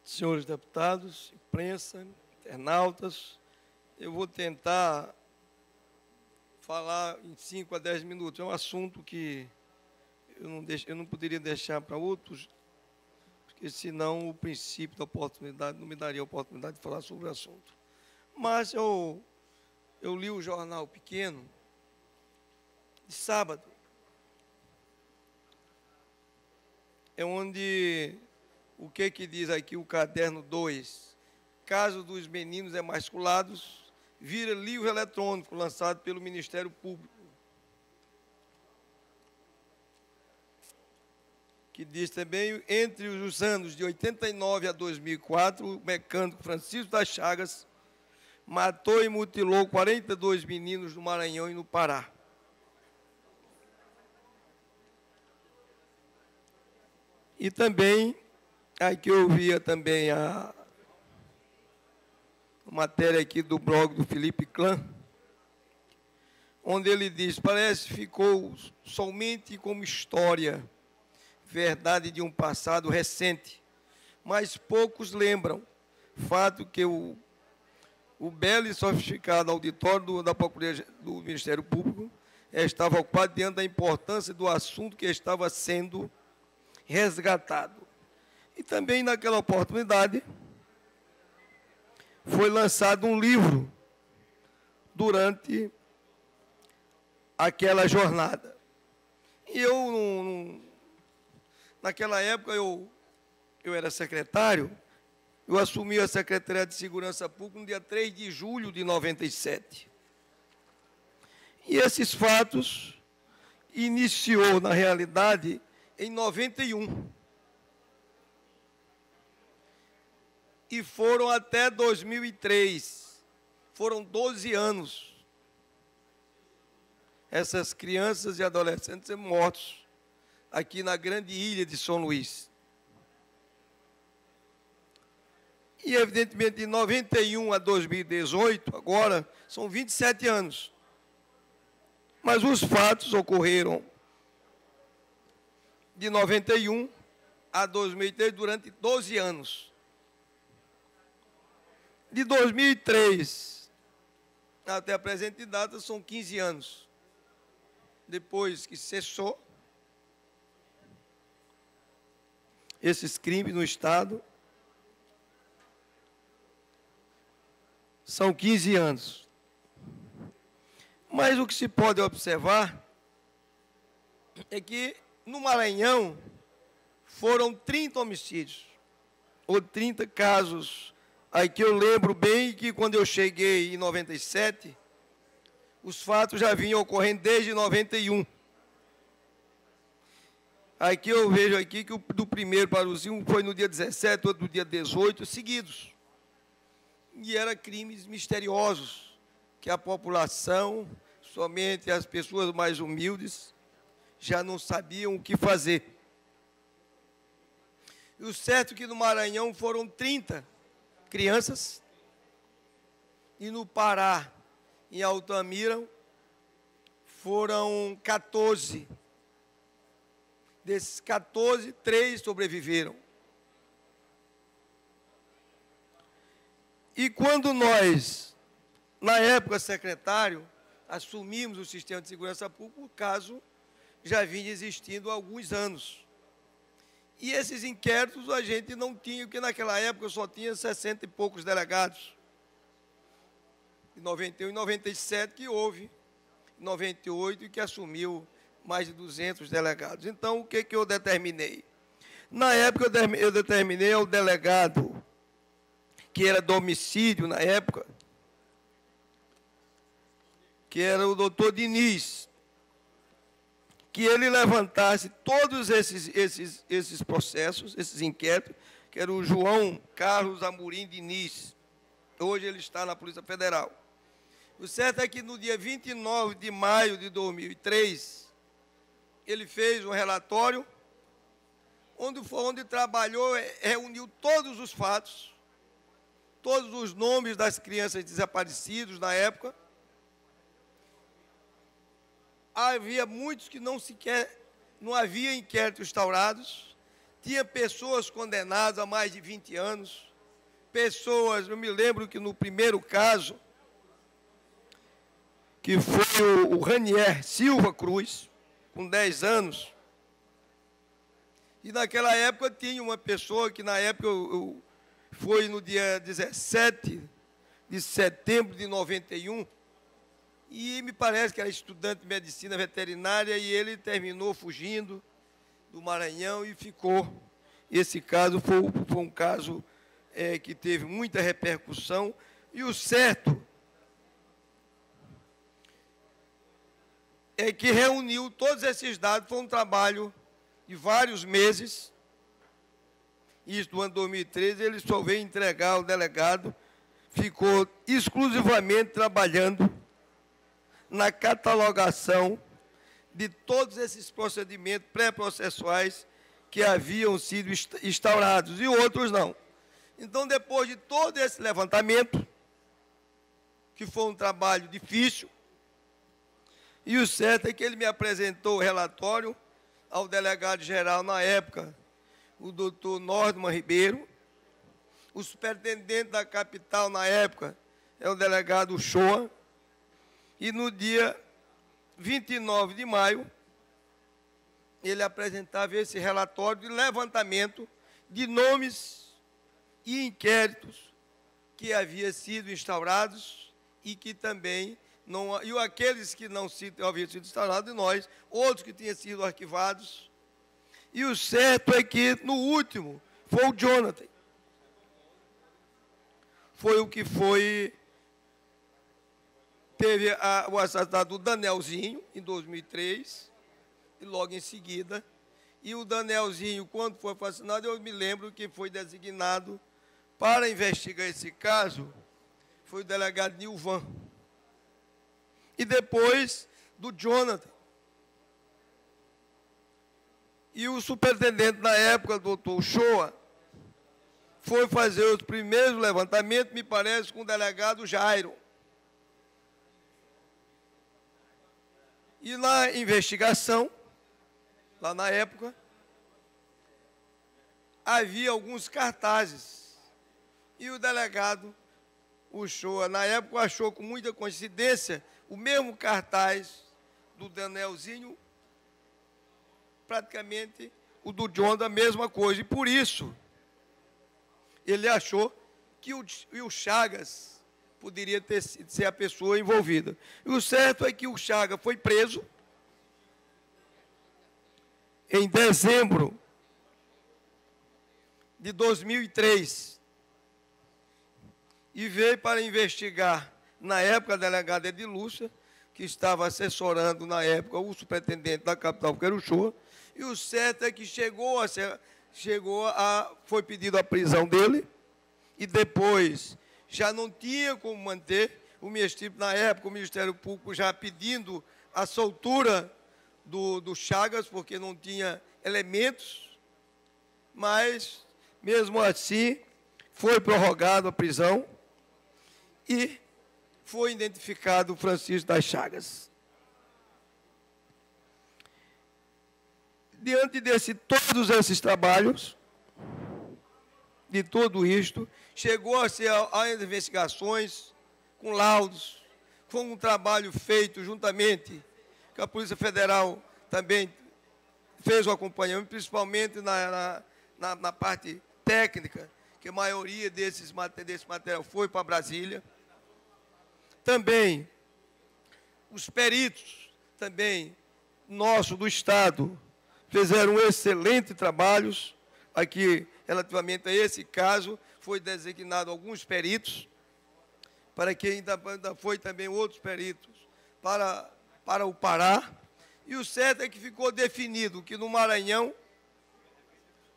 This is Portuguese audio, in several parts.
senhores deputados, imprensa, internautas, eu vou tentar falar em 5 a 10 minutos. É um assunto que eu não poderia deixar para outros, porque senão o princípio da oportunidade não me daria a oportunidade de falar sobre o assunto. Mas eu li o jornal pequeno de sábado, é onde o que diz aqui o caderno 2, caso dos meninos emasculados, vira livro eletrônico lançado pelo Ministério Público, que diz também, entre os anos de 89 a 2004, o mecânico Francisco das Chagas matou e mutilou 42 meninos no Maranhão e no Pará. E também, aqui eu via também a matéria aqui do blog do Felipe Clã, onde ele diz, parece que ficou somente como história, verdade de um passado recente, mas poucos lembram, fato que o belo e sofisticado auditório da Procuradoria do Ministério Público estava ocupado diante da importância do assunto que estava sendo resgatado. E também naquela oportunidade foi lançado um livro durante aquela jornada. E naquela época eu era secretário, eu assumi a Secretaria de Segurança Pública no dia 3 de julho de 97. E esses fatos iniciou, na realidade, em 91. E foram até 2003. Foram 12 anos. Essas crianças e adolescentes mortos aqui na grande ilha de São Luís. E, evidentemente, de 91 a 2018, agora, são 27 anos. Mas os fatos ocorreram de 91 a 2003, durante 12 anos. De 2003 até a presente data, são 15 anos. Depois que cessou esses crimes no Estado, são 15 anos. Mas o que se pode observar é que no Maranhão foram 30 homicídios, ou 30 casos. Aí que eu lembro bem que quando eu cheguei em 97, os fatos já vinham ocorrendo desde 91. Aí que eu vejo aqui que do primeiro para o segundo foi no dia 17, outro no dia 18, seguidos. E eram crimes misteriosos, que a população, somente as pessoas mais humildes, já não sabiam o que fazer. E o certo é que no Maranhão foram 30 crianças, e no Pará, em Altamira, foram 14. Desses 14, 3 sobreviveram. E quando nós, na época, secretário, assumimos o sistema de segurança pública, o caso já vinha existindo há alguns anos. E esses inquéritos a gente não tinha, porque naquela época só tinha 60 e poucos delegados. Em 91 e 97 que houve, em 98 que assumiu mais de 200 delegados. Então, o que eu determinei? Na época eu determinei ao delegado, que era do homicídio na época, que era o doutor Diniz, que ele levantasse todos esses processos, esses inquéritos, que era o João Carlos Amorim Diniz. Hoje ele está na Polícia Federal. O certo é que no dia 29 de maio de 2003, ele fez um relatório, onde trabalhou, reuniu todos os fatos, todos os nomes das crianças desaparecidas na época. Havia muitos que não havia inquéritos instaurados, tinha pessoas condenadas a mais de 20 anos, pessoas, eu me lembro que no primeiro caso, que foi o Ranier Silva Cruz, com 10 anos, e naquela época tinha uma pessoa que na época foi no dia 17 de setembro de 91, e me parece que era estudante de medicina veterinária, e ele terminou fugindo do Maranhão e ficou. Esse caso foi um caso que teve muita repercussão, e o certo é que reuniu todos esses dados, foi um trabalho de vários meses, isso no ano 2013, ele só veio entregar ao delegado, ficou exclusivamente trabalhando na catalogação de todos esses procedimentos pré-processuais que haviam sido instaurados, e outros não. Então, depois de todo esse levantamento, que foi um trabalho difícil, e o certo é que ele me apresentou o relatório ao delegado-geral na época, o doutor Nordman Ribeiro, o superintendente da capital na época é o delegado Shoa, e no dia 29 de maio, ele apresentava esse relatório de levantamento de nomes e inquéritos que haviam sido instaurados e que também não, e aqueles que não haviam sido instaurados, e nós, outros que tinham sido arquivados. E o certo é que, no último, foi o Jonathan. Foi o que foi. Teve o assassinato do Danielzinho, em 2003, e logo em seguida. E o Danielzinho, quando foi assassinado, eu me lembro que foi designado para investigar esse caso, foi o delegado Nilvan. E depois do Jonathan. E o superintendente, na época, doutor Shoa, foi fazer os primeiros levantamentos, me parece, com o delegado Jairo. E na investigação, lá na época, havia alguns cartazes. E o delegado, o Shoa, na época, achou com muita coincidência o mesmo cartaz do Danielzinho, praticamente o do John, da mesma coisa. E por isso, ele achou que o Chagas poderia ser a pessoa envolvida. E o certo é que o Chagas foi preso em dezembro de 2003 e veio para investigar, na época, a delegada Edilúcia, que estava assessorando, na época, o superintendente da capital, que era o Shoa, e o certo é que foi pedido a prisão dele, e depois já não tinha como manter o Ministério, na época, o Ministério Público já pedindo a soltura do Chagas, porque não tinha elementos, mas, mesmo assim, foi prorrogado a prisão e foi identificado o Francisco das Chagas. Diante de todos esses trabalhos, de tudo isto, chegou-se às investigações com laudos, foi um trabalho feito juntamente com a Polícia Federal, também fez o acompanhamento, principalmente na parte técnica, que a maioria desse material foi para Brasília. Também, os peritos, também, do Estado, fizeram excelentes trabalhos. Aqui, relativamente a esse caso, foi designado alguns peritos, para que ainda foi também outros peritos para o Pará. E o certo é que ficou definido que no Maranhão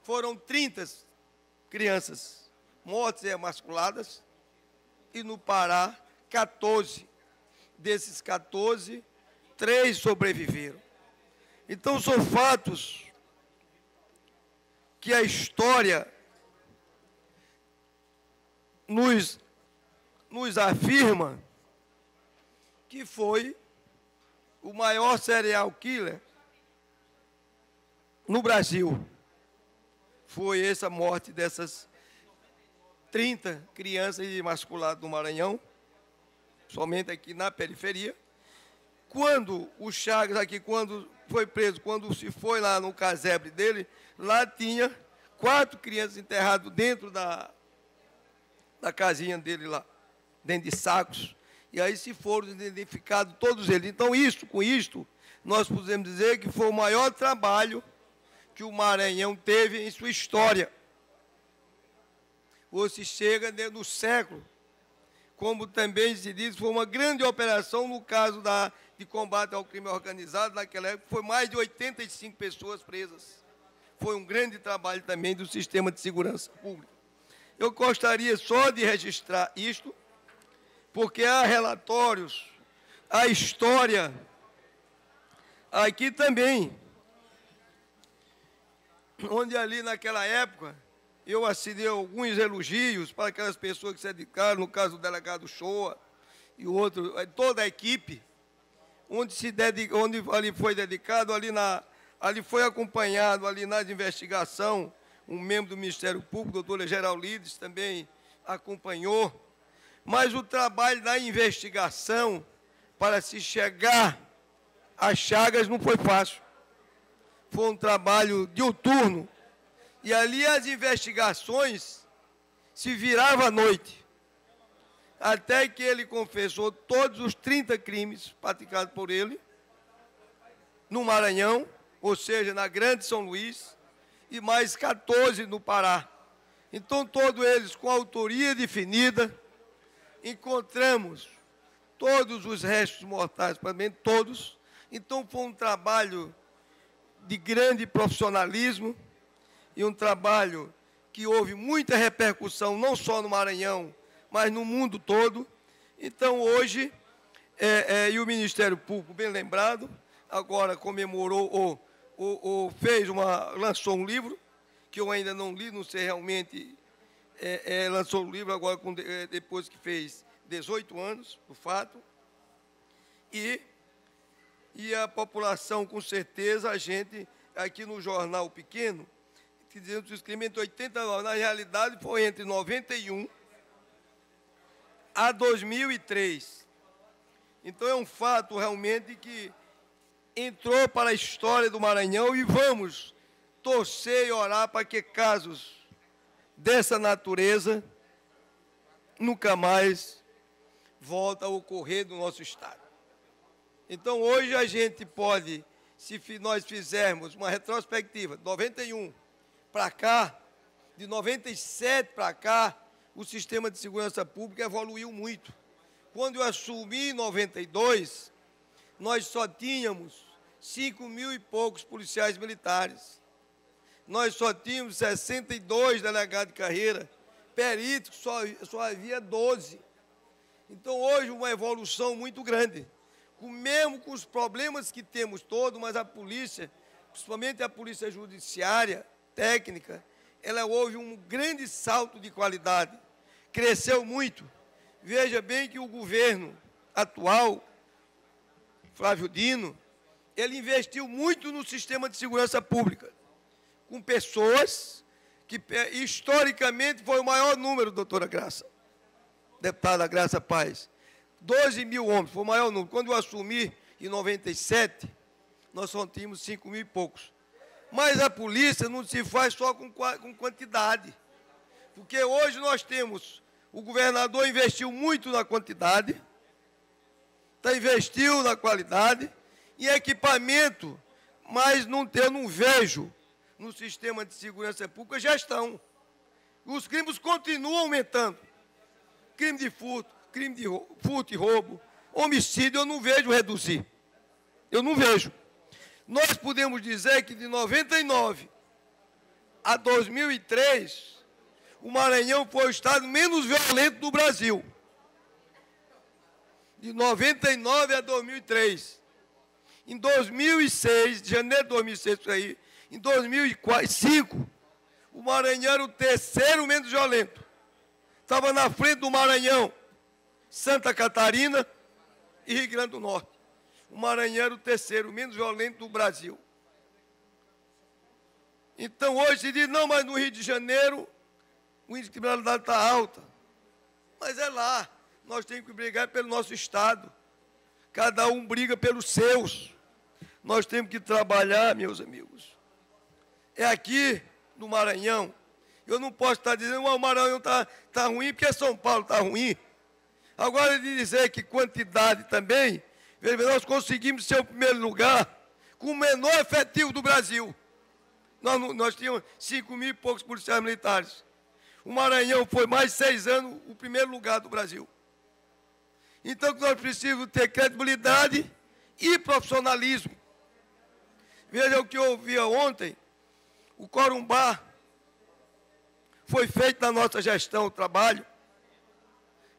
foram 30 crianças mortas e emasculadas, e no Pará, 14. Desses 14, 3 sobreviveram. Então, são fatos que a história nos afirma que foi o maior serial killer no Brasil. foi essa morte dessas 30 crianças imasculadas do Maranhão, somente aqui na periferia. Quando o Chagas aqui, quando foi preso, quando se foi lá no casebre dele, lá tinha 4 crianças enterradas dentro da casinha dele lá, dentro de sacos. E aí se foram identificados todos eles. Então, com isto, nós podemos dizer que foi o maior trabalho que o Maranhão teve em sua história. Ou se chega dentro do século. Como também se diz, foi uma grande operação no caso de combate ao crime organizado. Naquela época, foi mais de 85 pessoas presas. Foi um grande trabalho também do sistema de segurança pública. Eu gostaria só de registrar isto, porque há relatórios, há história aqui também, onde ali naquela época eu assinei alguns elogios para aquelas pessoas que se dedicaram, no caso do delegado Shoa e outro, toda a equipe, onde ali foi dedicado, ali foi acompanhado ali na investigação, um membro do Ministério Público, o doutor Geraldides, também acompanhou. Mas o trabalho da investigação para se chegar às Chagas não foi fácil. Foi um trabalho diuturno. E ali as investigações se viravam à noite. Até que ele confessou todos os 30 crimes praticados por ele no Maranhão, ou seja, na Grande São Luís, e mais 14 no Pará. Então, todos eles com autoria definida. Encontramos todos os restos mortais, praticamente todos. Então, foi um trabalho de grande profissionalismo e um trabalho que houve muita repercussão, não só no Maranhão, mas no mundo todo. Então, hoje, e o Ministério Público, bem lembrado, agora comemorou, lançou um livro, que eu ainda não li, não sei realmente... lançou o livro agora, depois que fez 18 anos, do fato, e a população, com certeza, a gente, aqui no jornal pequeno, que dizendo que os crimes entre 89, na realidade foi entre 91 a 2003. Então é um fato realmente que entrou para a história do Maranhão e vamos torcer e orar para que casos dessa natureza nunca mais volta a ocorrer no nosso estado. Então, hoje a gente pode, se nós fizermos uma retrospectiva, de 91 para cá, de 97 para cá, o sistema de segurança pública evoluiu muito. Quando eu assumi em 92, nós só tínhamos 5.000 e poucos policiais militares. Nós só tínhamos 62 delegados de carreira, peritos, só havia 12. Então, hoje, uma evolução muito grande. Mesmo com os problemas que temos todos, mas a polícia, principalmente a polícia judiciária, técnica, ela houve um grande salto de qualidade. Cresceu muito. Veja bem que o governo atual, Flávio Dino, ele investiu muito no sistema de segurança pública, com pessoas que, historicamente, foi o maior número, doutora Graça, deputada Graça Paz. 12 mil homens, foi o maior número. Quando eu assumi, em 97, nós só tínhamos 5.000 e poucos. Mas a polícia não se faz só com quantidade. Porque hoje nós temos, o governador investiu muito na quantidade, investiu na qualidade, e equipamento, mas eu não vejo no sistema de segurança pública gestão. Os crimes continuam aumentando. Crime de furto, furto e roubo, homicídio, eu não vejo reduzir. Eu não vejo. Nós podemos dizer que de 99 a 2003, o Maranhão foi o estado menos violento do Brasil. De 99 a 2003. Em 2006, de janeiro de 2006, em 2005, o Maranhão era o terceiro menos violento. Estava na frente do Maranhão, Santa Catarina e Rio Grande do Norte. O Maranhão era o terceiro menos violento do Brasil. Então, hoje se diz, não, mas no Rio de Janeiro o índice de criminalidade está alta. Mas é lá. Nós temos que brigar pelo nosso Estado. Cada um briga pelos seus. Nós temos que trabalhar, meus amigos. É aqui no Maranhão. Eu não posso estar dizendo que o Maranhão está ruim porque São Paulo está ruim. Agora, de dizer que quantidade também, nós conseguimos ser o primeiro lugar com o menor efetivo do Brasil. Nós tínhamos 5 mil e poucos policiais militares. O Maranhão foi mais de 6 anos o primeiro lugar do Brasil. Então, nós precisamos ter credibilidade e profissionalismo. Veja o que eu ouvia ontem. O Corumbá foi feito na nossa gestão, o trabalho.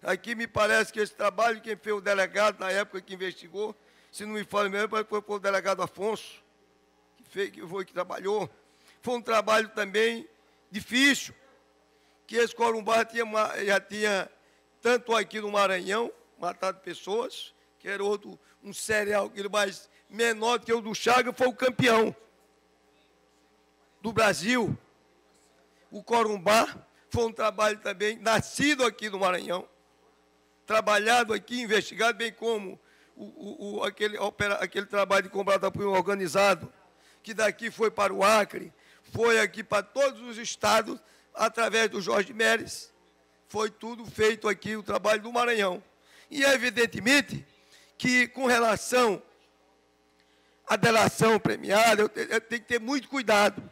Aqui me parece que esse trabalho, quem fez o delegado na época que investigou, se não me falo mesmo, foi o delegado Afonso, que trabalhou. Foi um trabalho também difícil, que esse Corumbá já tinha, tanto aqui no Maranhão, matado pessoas, que era um serial killer mais menor do que o do Chagas, foi o campeão do Brasil. O Corumbá foi um trabalho também nascido aqui no Maranhão, trabalhado aqui, investigado, bem como aquele trabalho de combate ao crime organizado, que daqui foi para o Acre, foi aqui para todos os estados, através do Jorge Meres. Foi tudo feito aqui, o trabalho do Maranhão. E, evidentemente, que com relação à delação premiada, eu tenho que ter muito cuidado.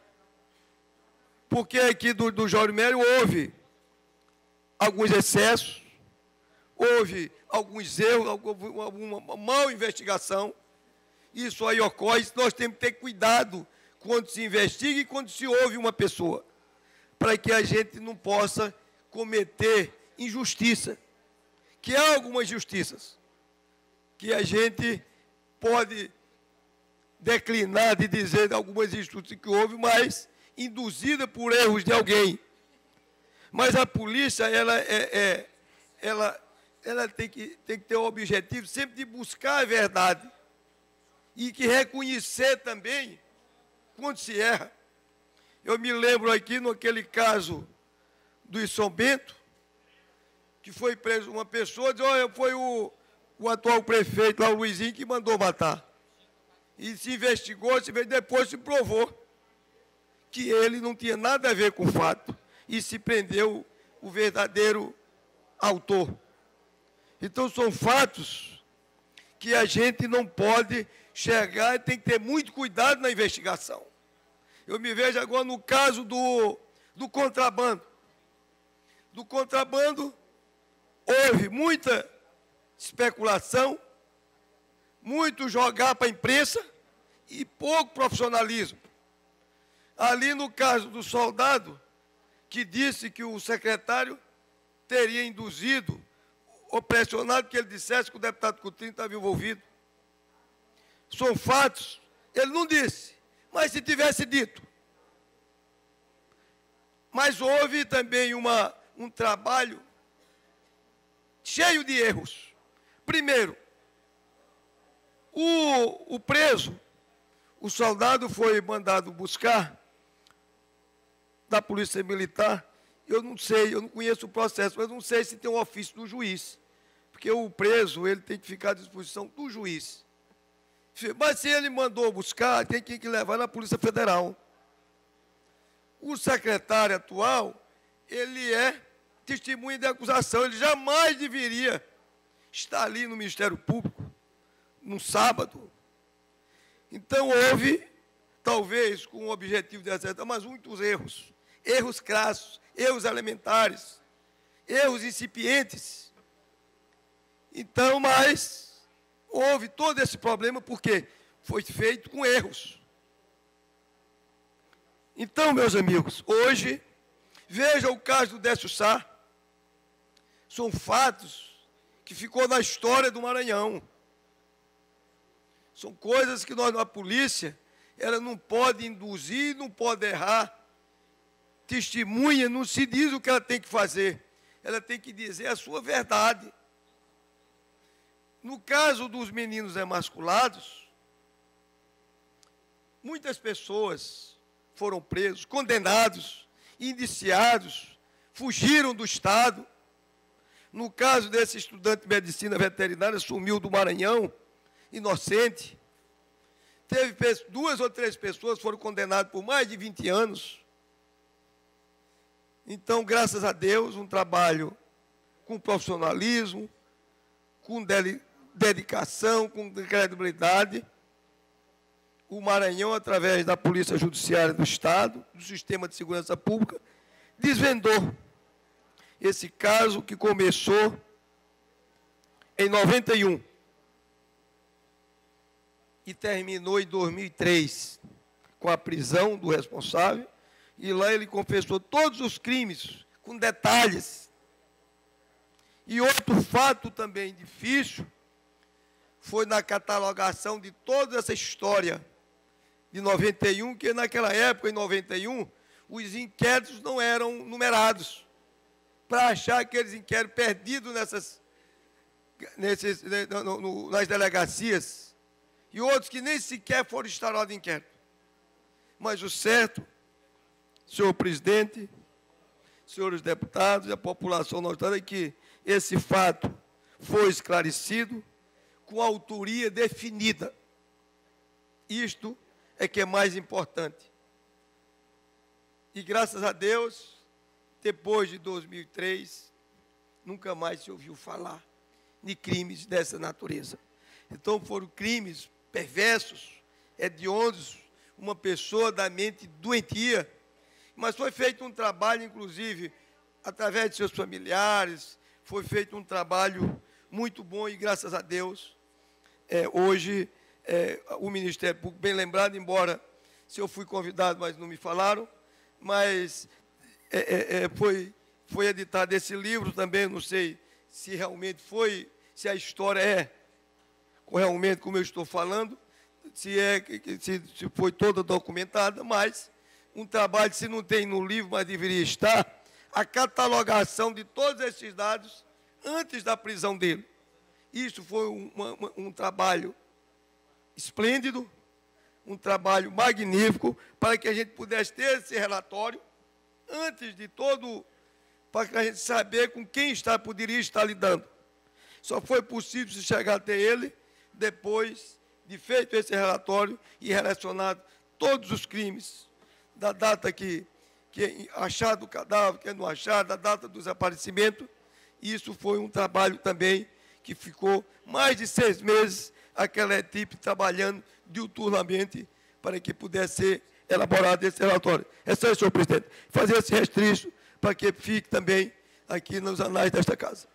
Porque aqui do Jorge Meres houve alguns excessos, houve alguns erros, alguma mal investigação. Isso aí ocorre, nós temos que ter cuidado quando se investiga e quando se ouve uma pessoa, para que a gente não possa cometer injustiça. Que há algumas injustiças que a gente pode declinar de dizer algumas injustiças que houve, mas induzida por erros de alguém. Mas a polícia, ela tem que ter o objetivo sempre de buscar a verdade e que reconhecer também quando se erra. Eu me lembro aqui, naquele caso do São Bento, que foi preso uma pessoa, diz, olha, foi o atual prefeito, lá, o Luizinho, que mandou matar. E se investigou, depois se provou que ele não tinha nada a ver com o fato. E se prendeu o verdadeiro autor. Então, são fatos que a gente não pode chegar e tem que ter muito cuidado na investigação. Eu me vejo agora no caso do contrabando. Do contrabando, houve muita especulação, muito jogar para a imprensa e pouco profissionalismo. Ali no caso do soldado, que disse que o secretário teria induzido ou pressionado que ele dissesse que o deputado Coutinho estava envolvido. São fatos. Ele não disse, mas se tivesse dito. Mas houve também um trabalho cheio de erros. Primeiro, o preso, o soldado foi mandado buscar da Polícia Militar. Eu não sei, eu não conheço o processo, mas não sei se tem um ofício do juiz. Porque o preso, ele tem que ficar à disposição do juiz. Mas se ele mandou buscar, tem que levar na Polícia Federal. O secretário atual, ele é testemunha de acusação, ele jamais deveria estar ali no Ministério Público, num sábado. Então, houve, talvez com o objetivo de acertar, mas muitos erros. Erros crassos, erros elementares, erros incipientes. Então, mas houve todo esse problema porque foi feito com erros. Então, meus amigos, hoje, veja o caso do Décio Sá. São fatos que ficou na história do Maranhão. São coisas que nós, a polícia, ela não pode induzir, não pode errar. Testemunha não se diz o que ela tem que fazer. Ela tem que dizer a sua verdade. No caso dos meninos emasculados, muitas pessoas foram presos, condenados, indiciados, fugiram do Estado. No caso desse estudante de medicina veterinária, sumiu do Maranhão, inocente. Teve 2 ou 3 pessoas que foram condenadas por mais de 20 anos. Então, graças a Deus, um trabalho com profissionalismo, com dedicação, com credibilidade. O Maranhão, através da Polícia Judiciária do Estado, do Sistema de Segurança Pública, desvendou esse caso que começou em 91 e terminou em 2003 com a prisão do responsável, e lá ele confessou todos os crimes, com detalhes. E outro fato também difícil foi na catalogação de toda essa história de 91, que naquela época, em 91, os inquéritos não eram numerados, para achar aqueles inquéritos perdidos nas delegacias, e outros que nem sequer foram instaurados em inquérito. Mas o certo, senhor presidente, senhores deputados e a população norte-americana, é que esse fato foi esclarecido com autoria definida. Isto é que é mais importante. E graças a Deus, depois de 2003, nunca mais se ouviu falar de crimes dessa natureza. Então foram crimes perversos, hediondos, uma pessoa da mente doentia. Mas foi feito um trabalho, inclusive, através de seus familiares, foi feito um trabalho muito bom e, graças a Deus, hoje, o Ministério Público, bem lembrado, embora se eu fui convidado, mas não me falaram, mas foi editado esse livro também, não sei se realmente foi, se a história é realmente como eu estou falando, se foi toda documentada, mas um trabalho, se não tem no livro, mas deveria estar, a catalogação de todos esses dados antes da prisão dele. Isso foi um trabalho esplêndido, um trabalho magnífico, para que a gente pudesse ter esse relatório antes de todo, para a gente saber com quem poderia estar lidando. Só foi possível se chegar até ele depois de feito esse relatório e relacionado todos os crimes, da data que achado o cadáver, que não achado, da data do desaparecimento. Isso foi um trabalho também que ficou mais de 6 meses, aquela equipe trabalhando diuturnamente para que pudesse ser elaborado esse relatório. É só isso, senhor presidente. Fazer esse registro para que fique também aqui nos anais desta casa.